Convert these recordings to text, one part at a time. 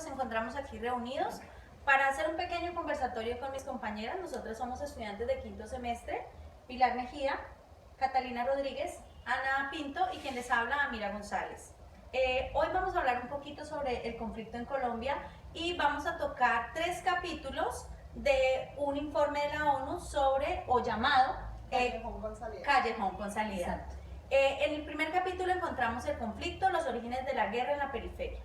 nos encontramos aquí reunidos para hacer un pequeño conversatorio con mis compañeras. Nosotras somos estudiantes de quinto semestre, Pilar Mejía, Catalina Rodríguez, Ana Pinto y quien les habla, Amira González. Hoy vamos a hablar un poquito sobre el conflicto en Colombia y vamos a tocar 3 capítulos de un informe de la ONU sobre, o llamado, Callejón con salida. Callejón con salida. En el primer capítulo encontramos el conflicto, los orígenes de la guerra en la periferia.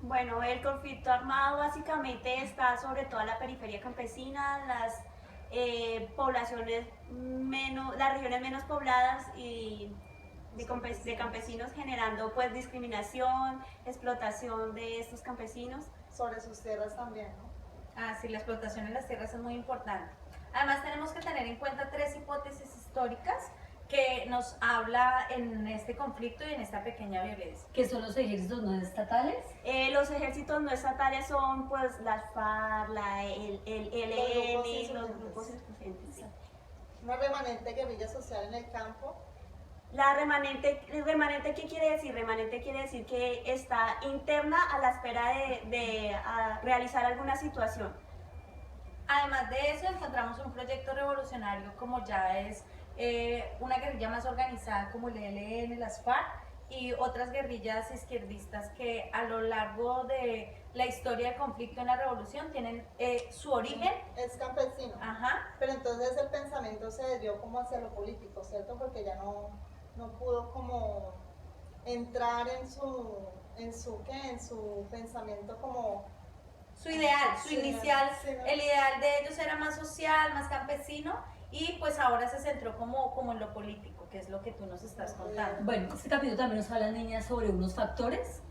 Bueno, el conflicto armado básicamente está sobre toda la periferia campesina, las poblaciones menos, las regiones menos pobladas y de campesinos, generando pues discriminación, explotación de estos campesinos. Sobre sus tierras también, ¿no? Ah, sí, la explotación en las tierras es muy importante. Además tenemos que tener en cuenta 3 hipótesis históricas que nos habla en este conflicto y en esta pequeña violencia. ¿Qué son los ejércitos no estatales? Los ejércitos no estatales son pues las FARC, el ELN, los grupos insurgentes. Una remanente guerrilla social en el campo. La remanente, ¿qué quiere decir? Remanente quiere decir que está interna a la espera de realizar alguna situación. Además de eso, encontramos un proyecto revolucionario como ya es una guerrilla más organizada como el ELN, las FARC y otras guerrillas izquierdistas que a lo largo de la historia del conflicto en la revolución tienen su origen. Es campesino. Ajá. Pero entonces el pensamiento se desvió como hacia lo político, ¿cierto? Porque ya no pudo como entrar en su pensamiento como su ideal, su sí, inicial, sí, ¿no? El ideal de ellos era más social, más campesino y pues ahora se centró como en lo político, que es lo que tú nos estás contando. Bueno, este capítulo también nos habla, niñas, sobre unos factores.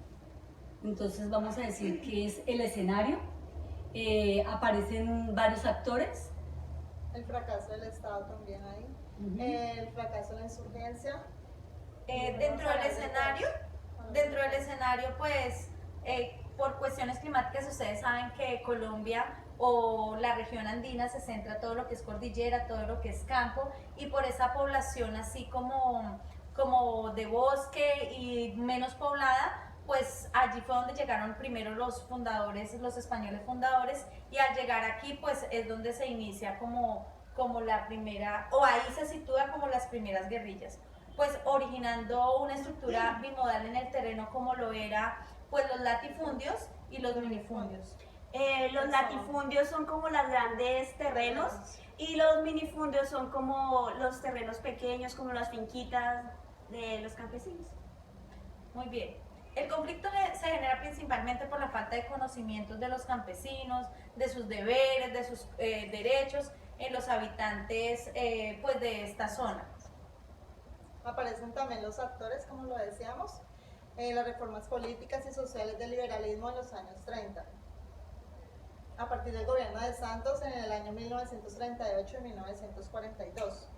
Entonces vamos a decir que es el escenario, aparecen varios actores. El fracaso del Estado también ahí, el fracaso de la insurgencia. Dentro del escenario pues por cuestiones climáticas ustedes saben que Colombia o la región andina se centra todo lo que es cordillera, todo lo que es campo y por esa población así como de bosque y menos poblada, pues allí fue donde llegaron primero los fundadores, los españoles fundadores y al llegar aquí pues es donde se inicia como la primera, o ahí se sitúa como las primeras guerrillas, pues originando una estructura bimodal en el terreno como lo era pues los latifundios y los minifundios. Los latifundios son como los grandes terrenos y los minifundios son como los terrenos pequeños, como las finquitas de los campesinos. Muy bien. El conflicto se genera principalmente por la falta de conocimientos de los campesinos, de sus deberes, de sus derechos en los habitantes pues de esta zona. Aparecen también los actores, como lo decíamos, las reformas políticas y sociales del liberalismo en los años 30. A partir del gobierno de Santos en el año 1938 y 1942.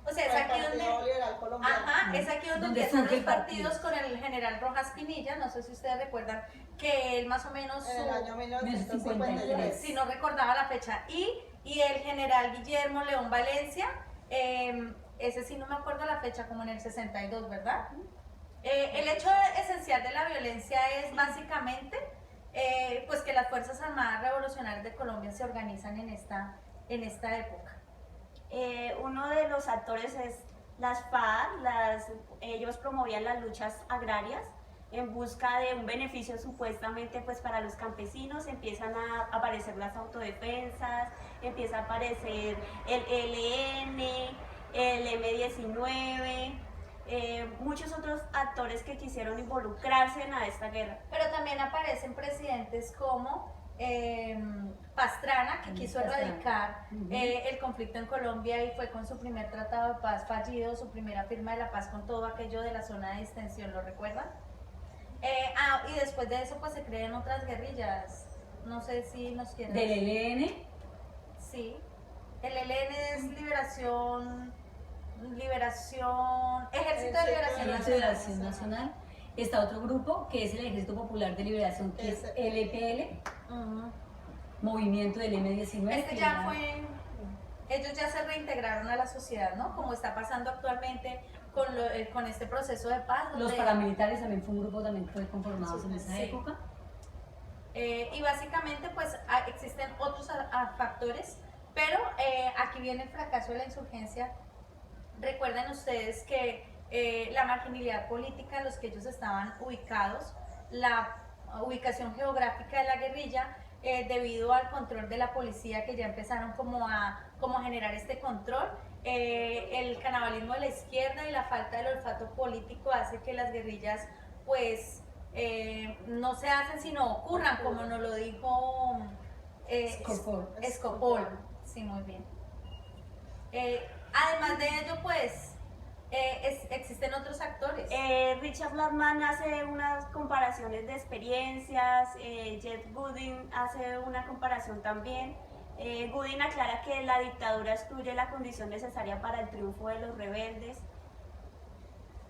O sea, es aquí Partido Liberal Colombiano. Ajá, es aquí donde empiezan los partidos con el general Rojas Pinilla. No sé si ustedes recuerdan que él más o menos en el año 1953. si no recordaba la fecha, y el general Guillermo León Valencia, ese sí no me acuerdo la fecha, como en el 62, ¿verdad? El hecho esencial de la violencia es básicamente pues que las Fuerzas Armadas Revolucionarias de Colombia se organizan en esta época. Uno de los actores es las FARC, ellos promovían las luchas agrarias en busca de un beneficio supuestamente pues para los campesinos. Empiezan a aparecer las autodefensas, empieza a aparecer el ELN, el M-19, muchos otros actores que quisieron involucrarse en esta guerra. Pero también aparecen presidentes como Pastrana, que quiso erradicar el conflicto en Colombia y fue con su primer tratado de paz fallido, su primera firma de la paz con todo aquello de la zona de extensión, ¿lo recuerdan? Y después de eso pues se crean otras guerrillas, no sé si nos quieren ¿Del ELN? Sí, el ELN es Ejército de Liberación Nacional. Está otro grupo que es el Ejército Popular de Liberación, que es LPL, Movimiento del M-19. Ellos ya se reintegraron a la sociedad, ¿no? Como está pasando actualmente con este proceso de paz. Los paramilitares también fue un grupo también fue conformado en esa época. Y básicamente pues existen otros factores, pero aquí viene el fracaso de la insurgencia. Recuerden ustedes que la marginalidad política en los que ellos estaban ubicados, la ubicación geográfica de la guerrilla, debido al control de la policía que ya empezaron como a generar este control, el canibalismo de la izquierda y la falta del olfato político hace que las guerrillas pues no se hacen sino ocurran, como nos lo dijo Escopol. Sí, muy bien. Además de ello, pues existen otros actores. Richard Flatman hace unas comparaciones de experiencias, Jeff Gooding hace una comparación también. Gooding aclara que la dictadura excluye la condición necesaria para el triunfo de los rebeldes.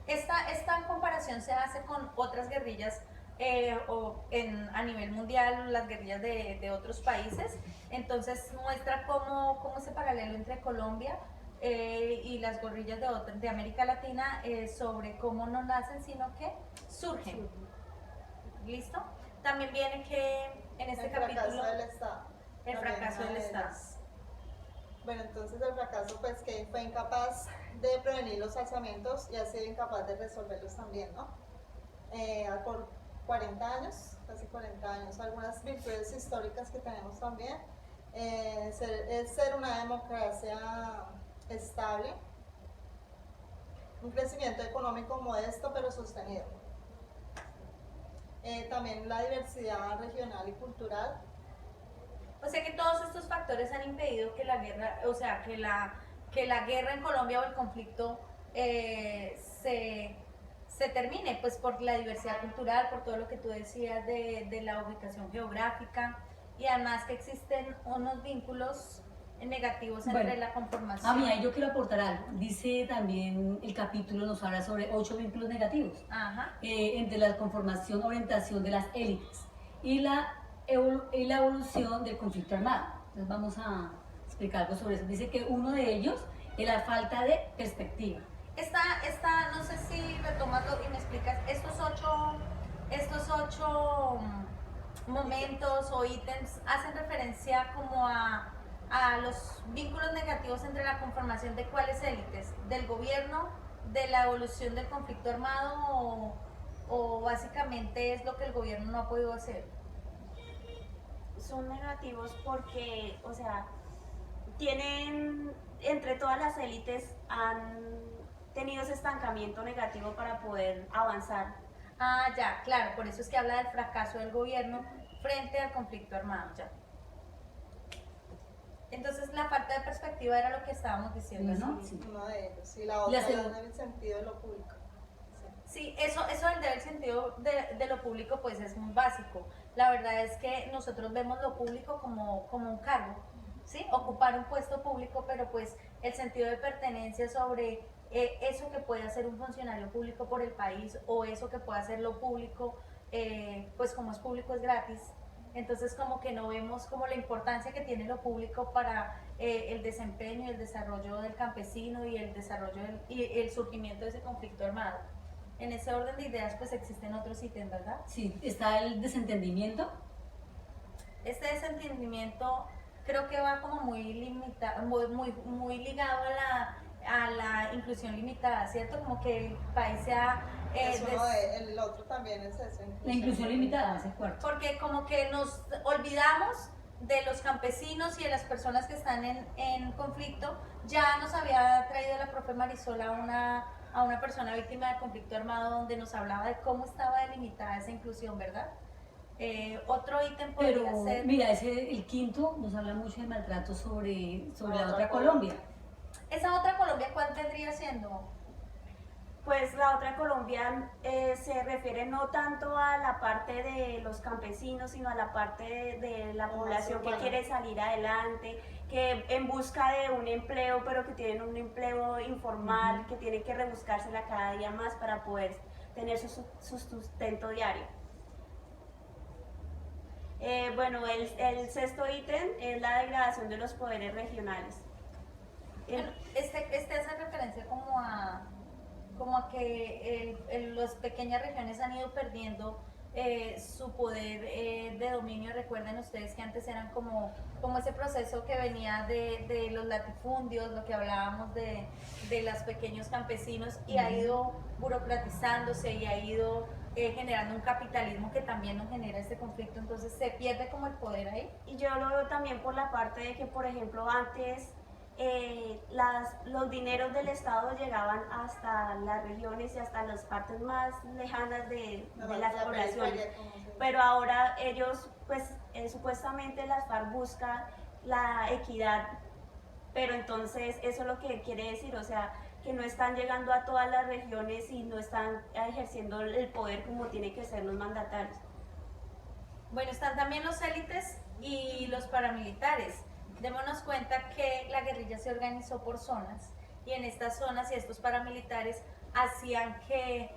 Esta comparación se hace con otras guerrillas a nivel mundial, las guerrillas de otros países. Entonces muestra cómo ese paralelo entre Colombia y las guerrillas de América Latina, sobre cómo no nacen sino que surgen. ¿Listo? También viene que en este capítulo el fracaso del Estado. Bueno, entonces el fracaso pues que fue incapaz de prevenir los alzamientos y ha sido incapaz de resolverlos también, ¿no? Por 40 años, casi 40 años, algunas virtudes históricas que tenemos también, ser una democracia estable, un crecimiento económico modesto pero sostenido, también la diversidad regional y cultural. O sea que todos estos factores han impedido que la guerra, o sea, que la guerra en Colombia o el conflicto se termine, pues por la diversidad cultural, por todo lo que tú decías de la ubicación geográfica, y además que existen unos vínculos negativos entre la conformación. Mira, yo quiero aportar algo. Dice también el capítulo, nos habla sobre 8 vínculos negativos entre la conformación, orientación de las élites y la evolución del conflicto armado. Entonces vamos a explicar algo sobre eso. Dice que uno de ellos es la falta de perspectiva. No sé si retomas y me explicas, estos ocho momentos o ítems hacen referencia como a los vínculos negativos entre la conformación de cuáles élites, del gobierno, de la evolución del conflicto armado, o básicamente es lo que el gobierno no ha podido hacer. Son negativos porque, o sea, entre todas las élites han tenido ese estancamiento negativo para poder avanzar. Ya, claro, por eso es que habla del fracaso del gobierno frente al conflicto armado, ya. Entonces la falta de perspectiva era lo que estábamos diciendo, ¿no? Sí. Uno de ellos, y la otra en el sentido de lo público. Sí, eso del deber sentido de lo público pues es muy básico. La verdad es que nosotros vemos lo público como un cargo, ¿sí? Ocupar un puesto público, pero pues el sentido de pertenencia sobre eso que puede hacer un funcionario público por el país, o eso que puede hacer lo público, pues como es público es gratis. Entonces como que no vemos como la importancia que tiene lo público para el desempeño y el desarrollo del campesino y el desarrollo y el surgimiento de ese conflicto armado. En ese orden de ideas pues existen otros ítems, ¿verdad? Sí, está el desentendimiento. Este desentendimiento creo que va como muy limitado, muy ligado a la inclusión limitada, ¿cierto? Como que el país sea... el otro también es eso. La inclusión limitada, es el cuarto. Porque como que nos olvidamos de los campesinos y de las personas que están en conflicto. Ya nos había traído la profe Marisol a una persona víctima de conflicto armado, donde nos hablaba de cómo estaba delimitada esa inclusión, ¿verdad? Otro ítem podría ser... Mira, el quinto nos habla mucho de maltrato sobre la otra Colombia. ¿Esa otra Colombia cuál vendría siendo? Pues la otra Colombia se refiere no tanto a la parte de los campesinos, sino a la parte de la población que quiere salir adelante, que en busca de un empleo, pero que tienen un empleo informal, que tienen que rebuscársela cada día más para poder tener su sustento diario. Bueno, el sexto ítem es la degradación de los poderes regionales. Este hace referencia como a que las pequeñas regiones han ido perdiendo su poder de dominio. Recuerden ustedes que antes eran como ese proceso que venía de los latifundios, lo que hablábamos de los pequeños campesinos, y ha ido burocratizándose y ha ido generando un capitalismo que también nos genera este conflicto. Entonces se pierde como el poder ahí. Y yo lo veo también por la parte de que, por ejemplo, antes los dineros del Estado llegaban hasta las regiones y hasta las partes más lejanas de las poblaciones. Pero ahora ellos, pues supuestamente las FARC buscan la equidad, pero entonces eso es lo que quiere decir, o sea, que no están llegando a todas las regiones y no están ejerciendo el poder como tienen que ser los mandatarios. Bueno, están también los élites y los paramilitares. Démonos cuenta que la guerrilla se organizó por zonas, y en estas zonas y estos paramilitares hacían que,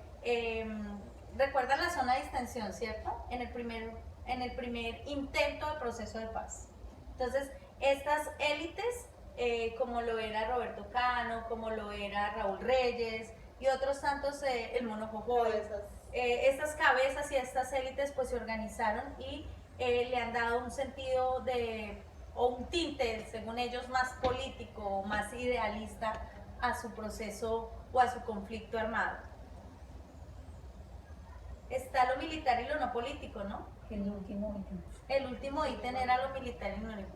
recuerdan la zona de distensión, ¿cierto? En el primer intento de proceso de paz. Entonces, estas élites, como lo era Roberto Cano, como lo era Raúl Reyes y otros tantos, el Mono Jojoy, estas cabezas y estas élites pues se organizaron y le han dado un sentido o un tinte, según ellos, más político, más idealista a su proceso o a su conflicto armado. Está lo militar y lo no político, ¿no? El último ítem. El último ítem era lo militar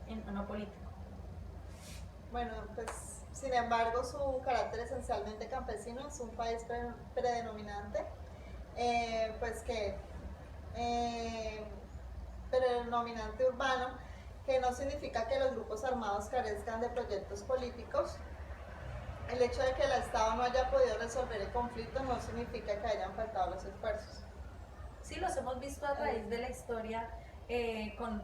y no político. Bueno, pues sin embargo su carácter esencialmente campesino es un país predominante, predominante urbano, que no significa que los grupos armados carezcan de proyectos políticos. El hecho de que el Estado no haya podido resolver el conflicto no significa que hayan faltado los esfuerzos. Sí, los hemos visto a raíz de la historia,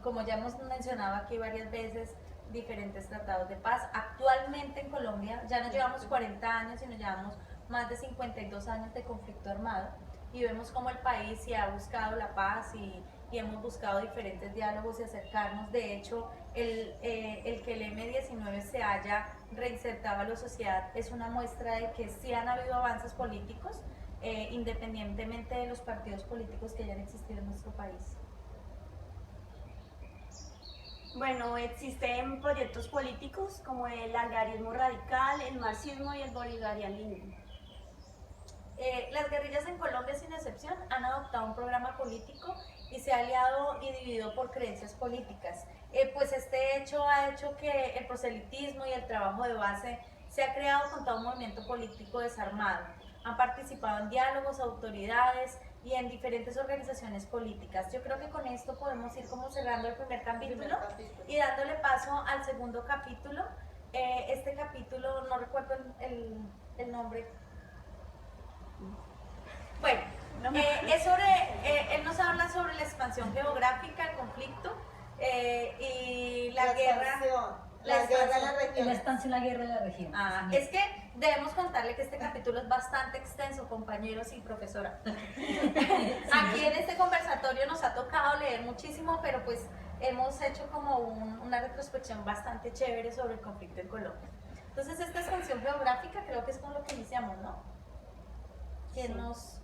como ya hemos mencionado aquí varias veces, diferentes tratados de paz. Actualmente en Colombia ya no llevamos 40 años, sino llevamos más de 52 años de conflicto armado, y vemos cómo el país sí ha buscado la paz y hemos buscado diferentes diálogos y acercarnos. De hecho, el que el M-19 se haya reinsertado a la sociedad es una muestra de que sí han habido avances políticos, independientemente de los partidos políticos que hayan existido en nuestro país. Bueno, existen proyectos políticos como el algarismo radical, el marxismo y el bolivarianismo. Las guerrillas en Colombia, sin excepción, han adoptado un programa político y se ha aliado y dividido por creencias políticas. Pues este hecho ha hecho que el proselitismo y el trabajo de base se ha creado con todo un movimiento político desarmado. Han participado en diálogos, autoridades y en diferentes organizaciones políticas. Yo creo que con esto podemos ir como cerrando el primer capítulo y dándole paso al segundo capítulo. Este capítulo, no recuerdo el nombre. Bueno, él nos habla sobre la expansión geográfica, el conflicto y la guerra. La guerra de la región. La expansión, la guerra de la región. Es que debemos contarle que este capítulo es bastante extenso, compañeros y profesora. Aquí en este conversatorio nos ha tocado leer muchísimo, pero pues hemos hecho como una retrospección bastante chévere sobre el conflicto en Colombia. Entonces esta expansión geográfica creo que es con lo que iniciamos, ¿no? ¿Quién nos...?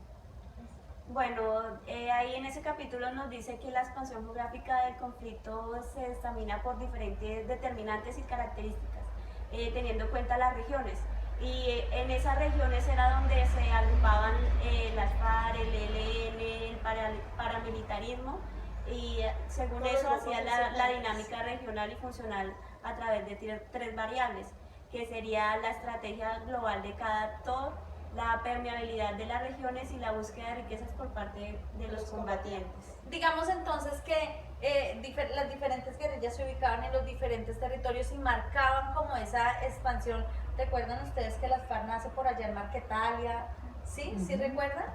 Bueno, ahí en ese capítulo nos dice que la expansión geográfica del conflicto se examina por diferentes determinantes y características, teniendo en cuenta las regiones. Y en esas regiones era donde se agrupaban las FARC, el ELN, el paramilitarismo, y según eso hacía la dinámica regional y funcional a través de tres variables, que sería la estrategia global de cada actor, la permeabilidad de las regiones y la búsqueda de riquezas por parte de los combatientes. Digamos entonces que las diferentes guerrillas se ubicaban en los diferentes territorios y marcaban como esa expansión. ¿Recuerdan ustedes que las FARC nace por allá en Marquetalia? ¿Sí? ¿Sí recuerdan?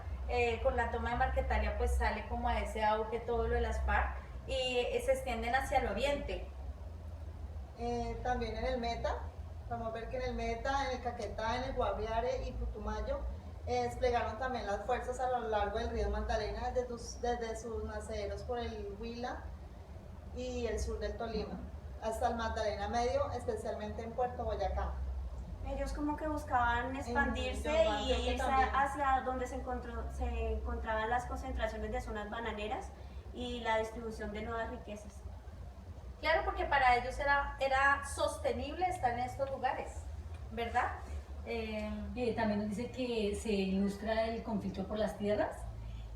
Con la toma de Marquetalia pues sale como a ese auge todo lo de las FARC y se extienden hacia el oriente. También en el Meta. Vamos a ver que en el Meta, en el Caquetá, en el Guaviare y Putumayo desplegaron también las fuerzas a lo largo del río Magdalena desde sus nacederos por el Huila y el sur del Tolima hasta el Magdalena Medio, especialmente en Puerto Boyacá. Ellos como que buscaban expandirse Yoruba, y creo que irse también. hacia donde se encontraban las concentraciones de zonas bananeras y la distribución de nuevas riquezas. Claro, porque para ellos era sostenible estar en estos lugares, ¿verdad? También nos dice que se ilustra el conflicto por las tierras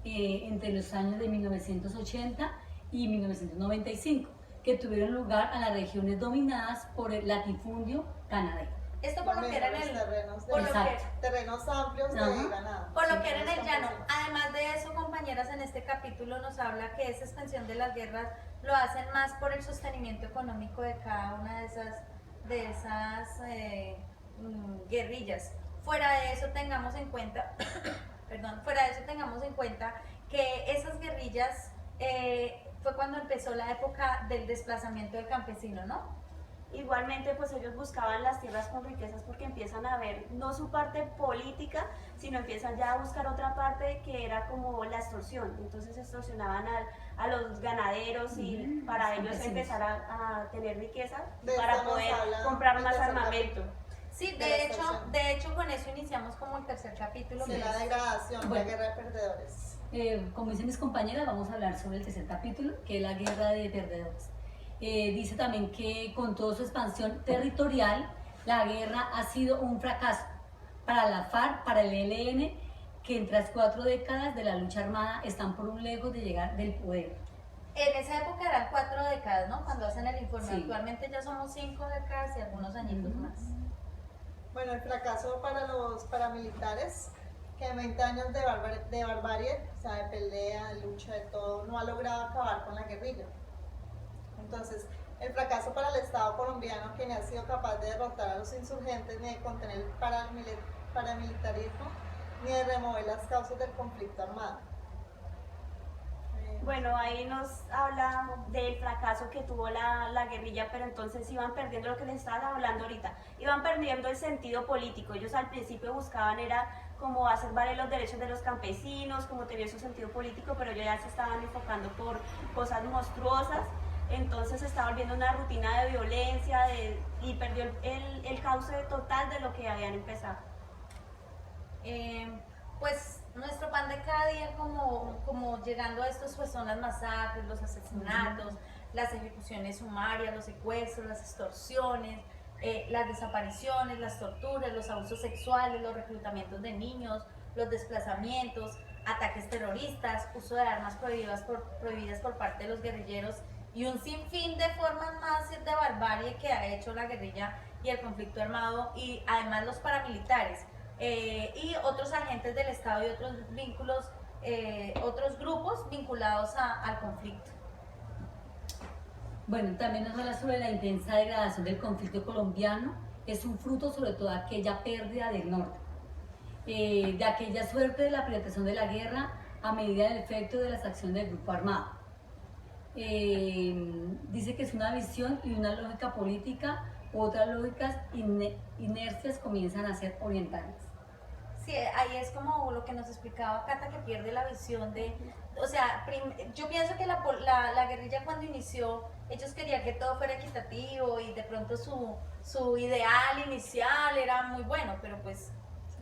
entre los años de 1980 y 1995, que tuvieron lugar a las regiones dominadas por el latifundio ganadero. Esto por lo que era en el terrenos amplios de ganado. Por lo que era en el llano. Además de eso, compañeras, en este capítulo nos habla que esa expansión de las guerras lo hacen más por el sostenimiento económico de cada una de esas guerrillas. Fuera de eso tengamos en cuenta, que esas guerrillas fue cuando empezó la época del desplazamiento del campesino, ¿no? Igualmente, pues ellos buscaban las tierras con riquezas porque empiezan a ver no su parte política, sino empiezan ya a buscar otra parte que era como la extorsión. Entonces extorsionaban a los ganaderos y para ellos empezar a tener riqueza para poder comprar más armamento. Sí, de hecho con eso iniciamos como el tercer capítulo. Sí, la degradación, la guerra de perdedores. Como dicen mis compañeras, vamos a hablar sobre el tercer capítulo, que es la guerra de perdedores. Dice también que con toda su expansión territorial, la guerra ha sido un fracaso para la FARC, para el ELN, que en tras 4 décadas de la lucha armada están por un lejos de llegar del poder. En esa época eran 4 décadas, ¿no? Cuando hacen el informe. Sí. Actualmente ya somos 5 décadas y algunos añitos más. Bueno, el fracaso para los paramilitares, que en 20 años de barbarie, o sea, de pelea, de lucha, de todo, no ha logrado acabar con la guerrilla. Entonces, el fracaso para el Estado colombiano, que ni ha sido capaz de derrotar a los insurgentes, ni de contener el paramilitarismo, ni de remover las causas del conflicto armado. Bueno, ahí nos habla del fracaso que tuvo la guerrilla, pero entonces iban perdiendo lo que les estaba hablando ahorita, iban perdiendo el sentido político. Ellos al principio buscaban era como hacer valer los derechos de los campesinos, como tener su sentido político, pero ellos ya se estaban enfocando por cosas monstruosas. Entonces se estaba volviendo una rutina de violencia y perdió el cauce total de lo que habían empezado. Pues nuestro pan de cada día como llegando a estos pues son las masacres, los asesinatos, las ejecuciones sumarias, los secuestros, las extorsiones, las desapariciones, las torturas, los abusos sexuales, los reclutamientos de niños, los desplazamientos, ataques terroristas, uso de armas prohibidas por parte de los guerrilleros y un sinfín de formas más de barbarie que ha hecho la guerrilla y el conflicto armado y además los paramilitares y otros agentes del Estado y otros vínculos, otros grupos vinculados al conflicto. Bueno, también nos habla sobre la intensa degradación del conflicto colombiano, es un fruto sobre todo de aquella pérdida del norte, de aquella suerte de la privatización de la guerra a medida del efecto de las acciones del grupo armado. Dice que es una visión y una lógica política, otras lógicas inercias comienzan a ser orientales. Sí, ahí es como lo que nos explicaba Cata, que pierde la visión o sea, yo pienso que la guerrilla cuando inició, ellos querían que todo fuera equitativo y de pronto su ideal inicial era muy bueno, pero pues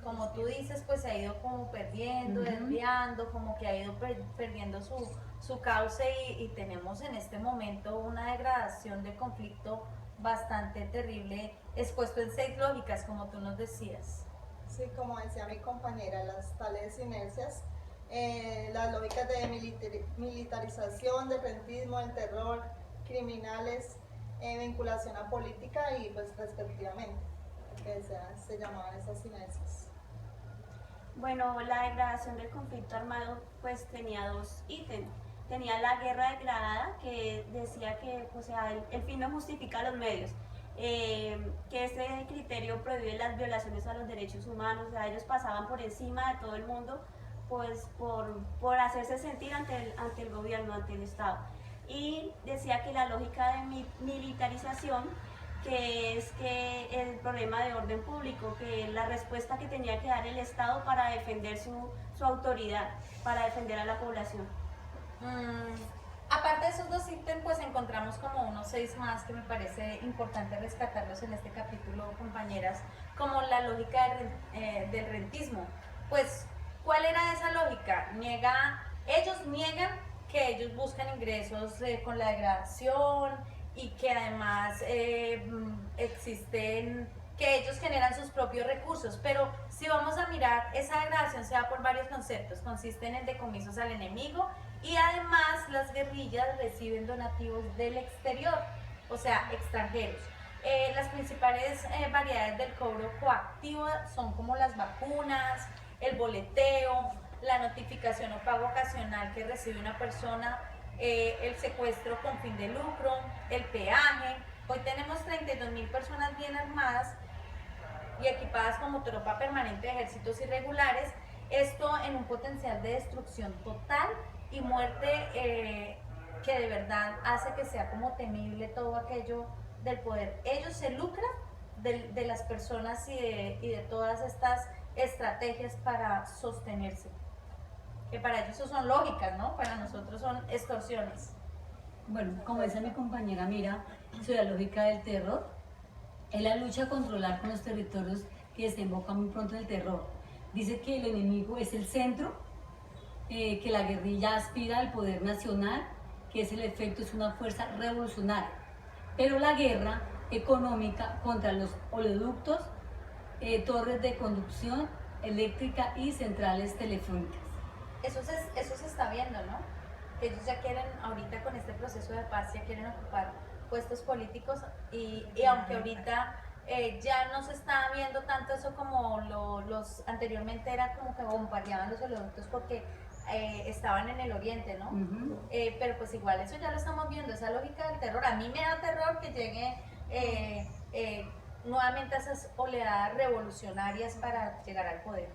como tú dices, pues se ha ido como perdiendo, desviando, como que ha ido perdiendo su cauce y tenemos en este momento una degradación del conflicto bastante terrible, expuesto en 6 lógicas, como tú nos decías. Sí, como decía mi compañera, las tales inercias, las lógicas de militarización, de rentismo, del terror, criminales, vinculación a política y pues respectivamente, que se llamaban esas inercias. Bueno, la degradación del conflicto armado pues tenía 2 ítems. Tenía la guerra declarada, que decía que o sea, el fin no justifica los medios, que ese criterio prohíbe las violaciones a los derechos humanos, o sea, ellos pasaban por encima de todo el mundo pues por hacerse sentir ante el gobierno, ante el Estado. Y decía que la lógica de militarización, que es que el problema de orden público, que la respuesta que tenía que dar el Estado para defender su autoridad, para defender a la población. Aparte de esos dos ítems, pues encontramos como unos 6 más que me parece importante rescatarlos en este capítulo, compañeras, como la lógica del rentismo. Pues, ¿cuál era esa lógica? Ellos niegan que ellos buscan ingresos con la degradación y que además que ellos generan sus propios recursos, pero si vamos a mirar, esa degradación se da por varios conceptos, consisten en decomisos al enemigo y además las guerrillas reciben donativos del exterior, o sea, extranjeros. Las principales variedades del cobro coactivo son como las vacunas, el boleteo, la notificación o pago ocasional que recibe una persona, el secuestro con fin de lucro, el peaje. Hoy tenemos 32.000 personas bien armadas y equipadas como tropa permanente de ejércitos irregulares, esto en un potencial de destrucción total y muerte que de verdad hace que sea como temible todo aquello del poder. Ellos se lucran de las personas y de todas estas estrategias para sostenerse, que para ellos eso son lógicas, ¿no? Para nosotros son extorsiones. Bueno, como dice mi compañera Mira, sobre la lógica del terror, es la lucha a controlar con los territorios que desembocan muy pronto en el terror. Dice que el enemigo es el centro, que la guerrilla aspira al poder nacional, que el efecto es una fuerza revolucionaria, pero la guerra económica contra los oleoductos, torres de conducción eléctrica y centrales telefónicas. Eso se está viendo, ¿no? Que ellos ya quieren, ahorita con este proceso de paz, ya quieren ocupar puestos políticos y aunque ahorita ya no se está viendo tanto eso como los anteriormente era como que bombardeaban los oleoductos porque estaban en el oriente, ¿no? Pero pues igual eso ya lo estamos viendo, esa lógica del terror. A mí me da terror que llegue nuevamente a esas oleadas revolucionarias para llegar al poder.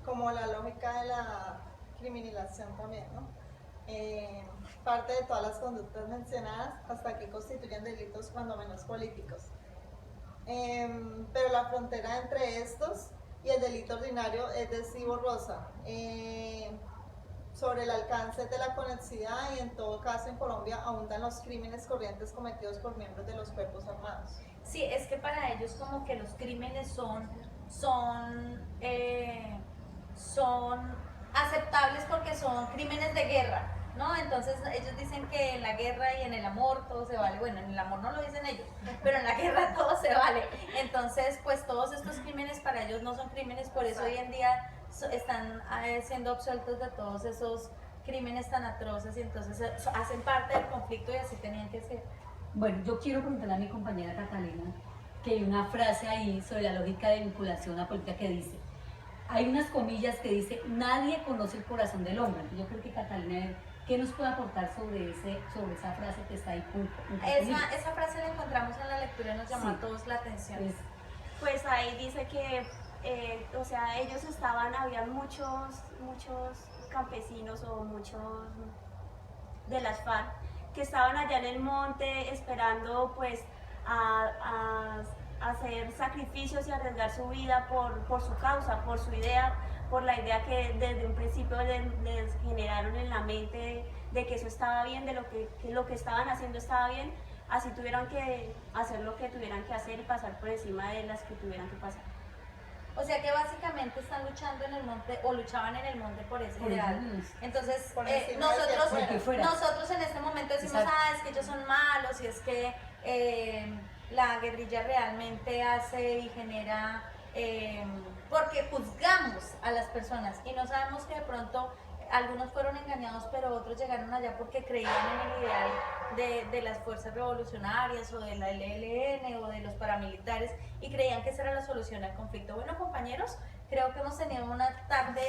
Como la lógica de la criminalización también, ¿no? Parte de todas las conductas mencionadas hasta que constituyen delitos cuando menos políticos. Pero la frontera entre estos y el delito ordinario es de sí borrosa. Sobre el alcance de la conexidad y en todo caso en Colombia abundan los crímenes corrientes cometidos por miembros de los cuerpos armados. Sí, es que para ellos como que los crímenes son aceptables porque son crímenes de guerra, ¿no? Entonces ellos dicen que en la guerra y en el amor todo se vale. Bueno, en el amor no lo dicen ellos, pero en la guerra todo se vale. Entonces, pues todos estos crímenes para ellos no son crímenes, por eso hoy en día están siendo absueltos de todos esos crímenes tan atroces y entonces hacen parte del conflicto y así tenían que ser. Bueno, yo quiero preguntarle a mi compañera Catalina que hay una frase ahí sobre la lógica de vinculación a política que dice, hay unas comillas que dice, nadie conoce el corazón del hombre. Yo creo que Catalina, ¿qué nos puede aportar sobre esa frase que está ahí? Esa frase la encontramos en la lectura y nos llamó a todos la atención. Pues ahí dice que, o sea, ellos había muchos campesinos o muchos de las FARC que estaban allá en el monte esperando pues a hacer sacrificios y arriesgar su vida por su causa, por su idea, por la idea que desde un principio les generaron en la mente de que eso estaba bien, de lo que estaban haciendo estaba bien, así tuvieran que hacer lo que tuvieran que hacer y pasar por encima de las que tuvieran que pasar. O sea que básicamente están luchando en el monte o luchaban en el monte por ese ideal. Entonces nosotros en este momento decimos, es que ellos son malos y es que la guerrilla realmente hace y genera, porque juzgamos a las personas y no sabemos que de pronto algunos fueron engañados, pero otros llegaron allá porque creían en el ideal de las fuerzas revolucionarias o de la ELN o de los paramilitares y creían que esa era la solución al conflicto. Bueno, compañeros, creo que hemos tenido una tarde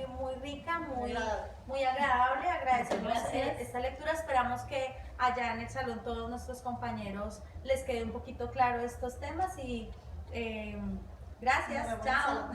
muy rica, muy agradable. Agradecemos esta lectura. Esperamos que allá en el salón todos nuestros compañeros les quede un poquito claro estos temas y gracias. Chao.